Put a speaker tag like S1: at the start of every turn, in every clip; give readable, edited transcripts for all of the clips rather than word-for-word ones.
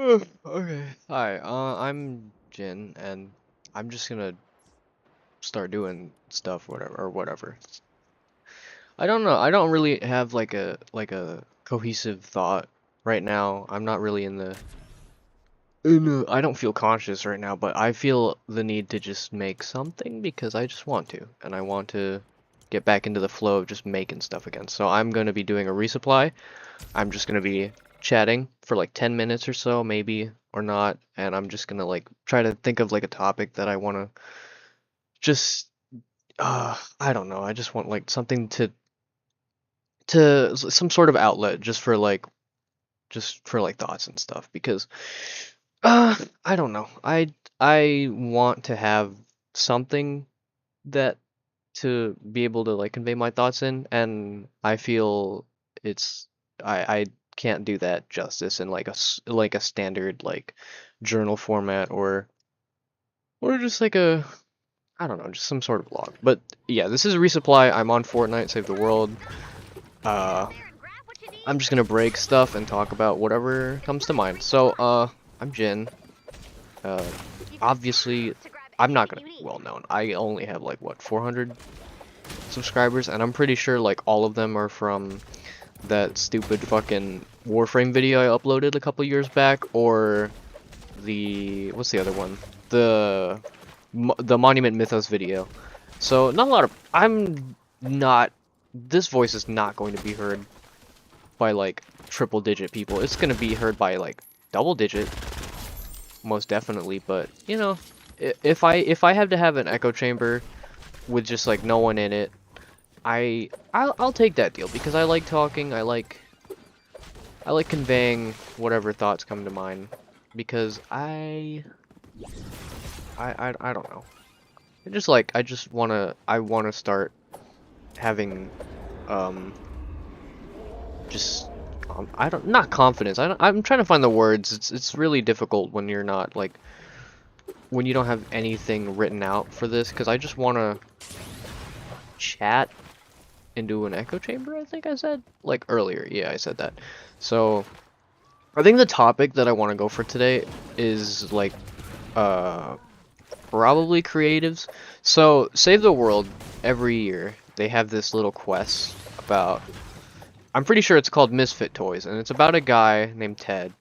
S1: Okay. Hi, I'm Jin, and I'm just gonna start doing stuff, whatever. I don't know. I don't really have like a cohesive thought right now. I'm not really I don't feel conscious right now, but I feel the need to just make something because I just want to, and I want to get back into the flow of just making stuff again. So I'm gonna be doing a resupply. I'm just gonna be chatting for like 10 minutes or so, maybe, or not, and I'm just gonna like try to think of like a topic that I wanna just I don't know, I just want like something to some sort of outlet just for like thoughts and stuff because I don't know. I want to have something that to be able to like convey my thoughts in, and I feel it's I can't do that justice in like like a standard like journal format or just like a I don't know, just some sort of blog. But yeah, this is a resupply. I'm on Fortnite Save the World. Uh I'm just gonna break stuff and talk about whatever comes to mind. So I'm Jin. Uh obviously I'm not gonna be well known. I only have like what 400 subscribers, and I'm pretty sure like all of them are from that stupid fucking Warframe video I uploaded a couple years back, or what's the other one? The Monument Mythos video. So not a lot of I'm not this voice is not going to be heard by like triple digit people. It's gonna be heard by like double digit, most definitely. But you know, if I have to have an echo chamber with just like no one in it, I'll take that deal because I like talking. I like conveying whatever thoughts come to mind because I don't know. I wanna start having um just I don't not confidence. I'm trying to find the words. It's really difficult when you're not like when you don't have anything written out for this because I just wanna chat into an echo chamber, I think I said like earlier. Yeah, I said that. So I think the topic that I want to go for today is like uh probably creatives. So Save the World every year they have this little quest about I'm pretty sure it's called Misfit Toys, and it's about a guy named Ted,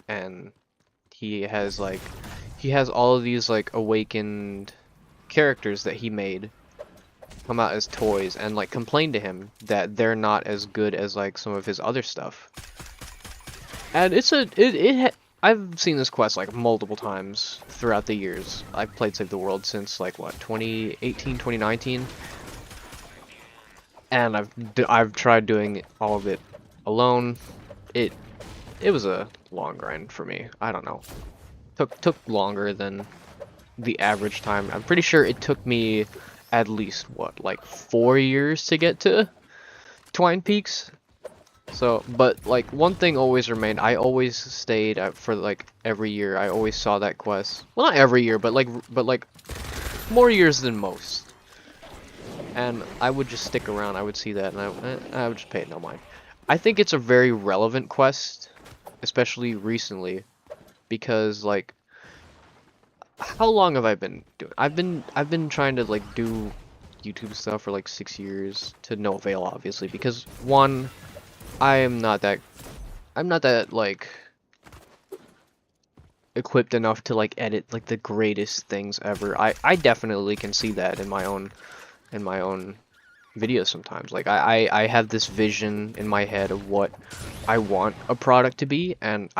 S1: and he has like he has all of these like awakened characters that he made come out as toys and like complain to him that they're not as good as like some of his other stuff. And I've seen this quest like multiple times throughout the years. I've played Save the World since like what 2018, 2019, and I've tried doing all of it alone. It it was a long grind for me. I don't know. Took longer than the average time. I'm pretty sure it took me at least what like 4 years to get to Twine Peaks. So, but like one thing always remained. I always stayed for like every year. I always saw that quest. Well, not every year, but like more years than most. And I would just stick around. I would see that, and I would just pay it no mind. I think it's a very relevant quest, especially recently, because like how long have I been doing? I've been trying to like do YouTube stuff for like 6 years to no avail, obviously, because one, I am not that I'm not that like equipped enough to like edit like the greatest things ever. I definitely can see that in my own videos sometimes. Like I have this vision in my head of what I want a product to be, and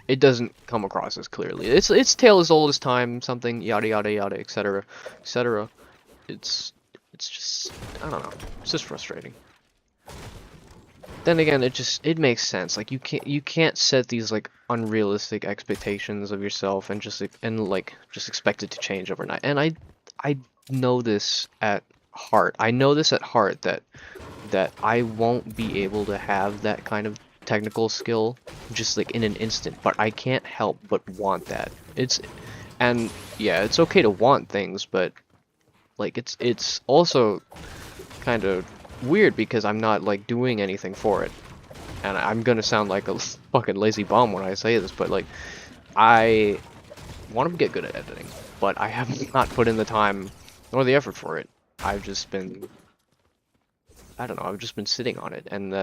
S1: it doesn't come across as clearly. It's tale as old as time, something yada yada yada, etc. etc. It's just I don't know. It's just frustrating. Then again, it makes sense. Like you can't set these like unrealistic expectations of yourself and just expect it to change overnight. And I know this at heart. I know this at heart that I won't be able to have that kind of technical skill just like in an instant, but I can't help but want that. And yeah, it's okay to want things, but like it's also kind of weird because I'm not like doing anything for it. and I'm gonna sound like a fucking lazy bum when I say this, but like, I want to get good at editing, but I have not put in the time nor the effort for it. I've just been, I don't know, I've just been sitting on it, and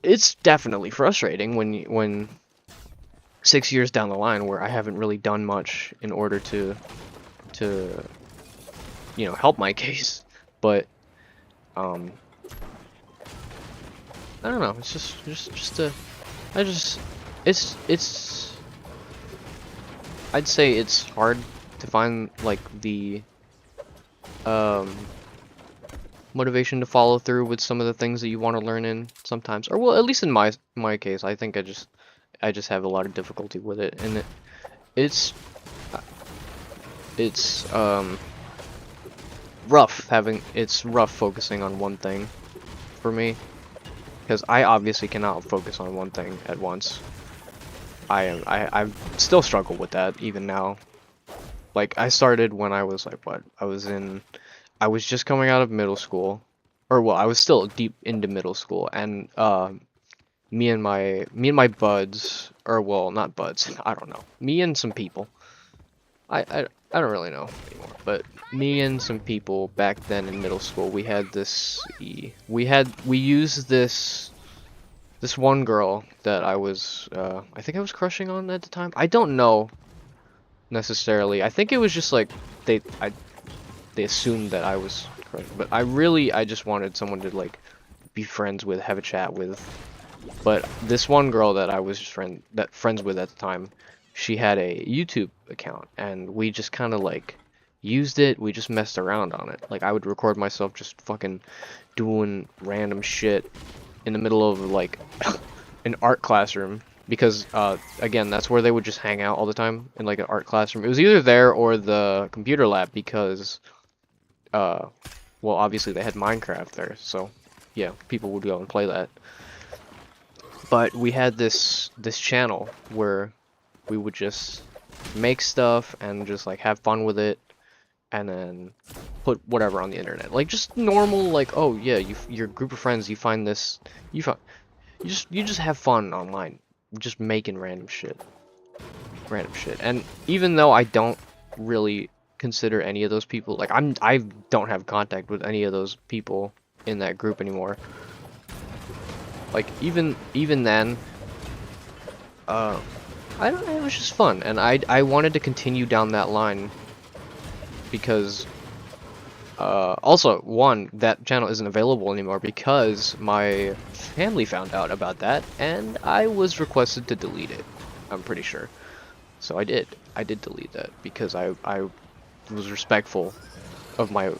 S1: it's definitely frustrating when 6 years down the line where I haven't really done much in order to help my case, but I don't know, it's just a I just it's I'd say it's hard to find like the motivation to follow through with some of the things that you want to learn in sometimes, or well, at least in my case, I think I just have a lot of difficulty with it, and it's it's rough focusing on one thing for me, because I obviously cannot focus on one thing at once. I still struggle with that even now. Like, I started when I was like, what? I was just coming out of middle school, or well, I was still deep into middle school, and me and my buds, or well, not buds, I don't know. Me and some people. I don't really know anymore, but me and some people back then in middle school, we had this we used this one girl that I think I was crushing on at the time. I don't know necessarily. I think it was just like they assumed that I was crushing, but I just wanted someone to like be friends with, have a chat with. But this one girl that I was just friends with at the time, she had a YouTube account, and we just kind of like used it. We just messed around on it. Like, I would record myself just fucking doing random shit in the middle of like an art classroom, because again, that's where they would just hang out all the time, in like an art classroom. It was either there or the computer lab, because well, obviously they had Minecraft there, so yeah, people would go and play that. But we had this channel where we would just make stuff and just like have fun with it, and then put whatever on the internet, like just normal, like, oh yeah, your group of friends, you find this, you just have fun online, just making random shit. And even though I don't really consider any of those people, like, I don't have contact with any of those people in that group anymore. Like, even then, I don't know, it was just fun, and I wanted to continue down that line, because also, one, that channel isn't available anymore because my family found out about that, and I was requested to delete it, I'm pretty sure. So I did delete that, because I was respectful of my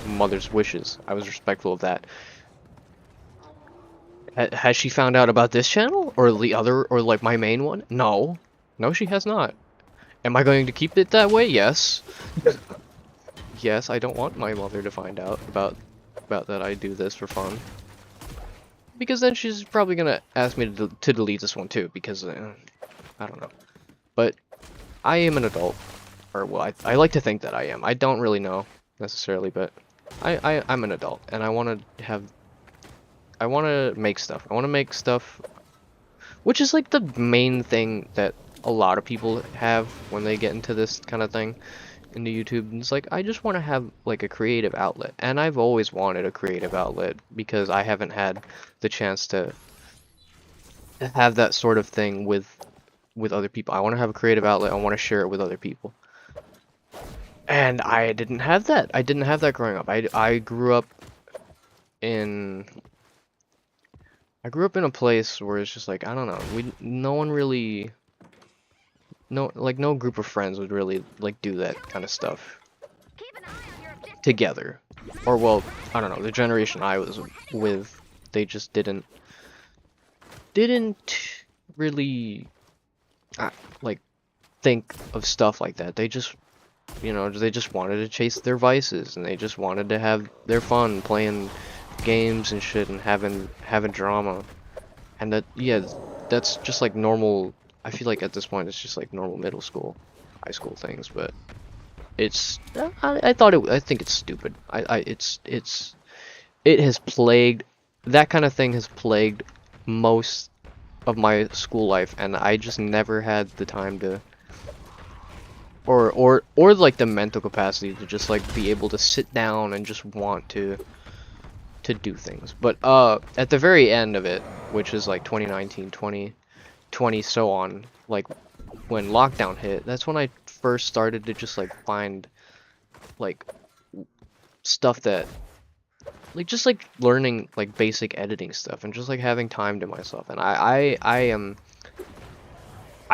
S1: mother's wishes. I was respectful of that. Has she found out about this channel, or the other, or like my main one? No. No, she has not. Am I going to keep it that way? Yes. Yes, I don't want my mother to find out about that I do this for fun. Because then she's probably gonna ask me to delete this one too, because I don't know. But I am an adult, or well, I like to think that I am. I don't really know necessarily, but I'm an adult, and I want to make stuff. I want to make stuff, which is like the main thing that a lot of people have when they get into this kind of thing, into YouTube. And it's like, I just want to have like a creative outlet, and I've always wanted a creative outlet, because I haven't had the chance to have that sort of thing with other people. I want to have a creative outlet. I want to share it with other people, and I didn't have that. I didn't have that growing up. I grew up in a place where it's just like, I don't know, no one really, no group of friends would really like do that kind of stuff together. Or well, I don't know, the generation I was with, they just didn't really like think of stuff like that. They just, they just wanted to chase their vices, and they just wanted to have their fun playing games and shit, and having drama. And that, yeah, that's just like normal. I feel like at this point it's just like normal middle school, high school things. But it's, I think it's stupid. It's it has plagued, that kind of thing has plagued most of my school life, and I just never had the time to, or like the mental capacity to just like be able to sit down and just want to do things. But at the very end of it, which is like 2019, 2020, so on, like when lockdown hit, that's when I first started to just like find like stuff that like just like learning like basic editing stuff and just like having time to myself. And I am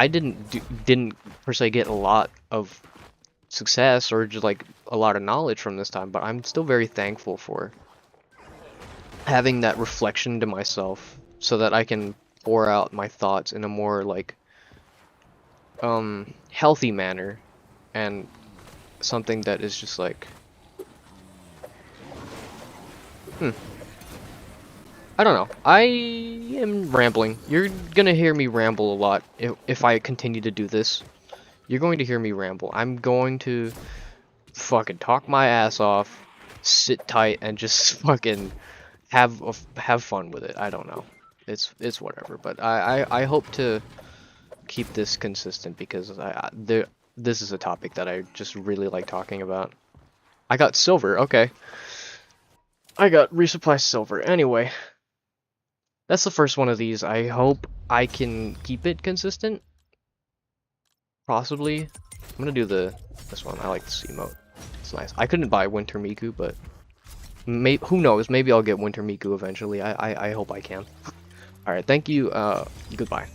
S1: didn't per se get a lot of success or just like a lot of knowledge from this time, but I'm still very thankful for having that reflection to myself so that I can pour out my thoughts in a more like healthy manner, and something that is just like I don't know. I am rambling. You're gonna hear me ramble a lot if I continue to do this. You're going to hear me ramble. I'm going to fucking talk my ass off, sit tight, and just fucking have fun with it. I don't know. It's whatever. But I hope to keep this consistent because this is a topic that I just really like talking about. I got silver. Okay. I got resupply silver. Anyway, that's the first one of these. I hope I can keep it consistent. Possibly. I'm gonna do this one. I like this emote. It's nice. I couldn't buy Winter Miku, but who knows? Maybe I'll get Winter Miku eventually. I hope I can. All right. Thank you. Goodbye.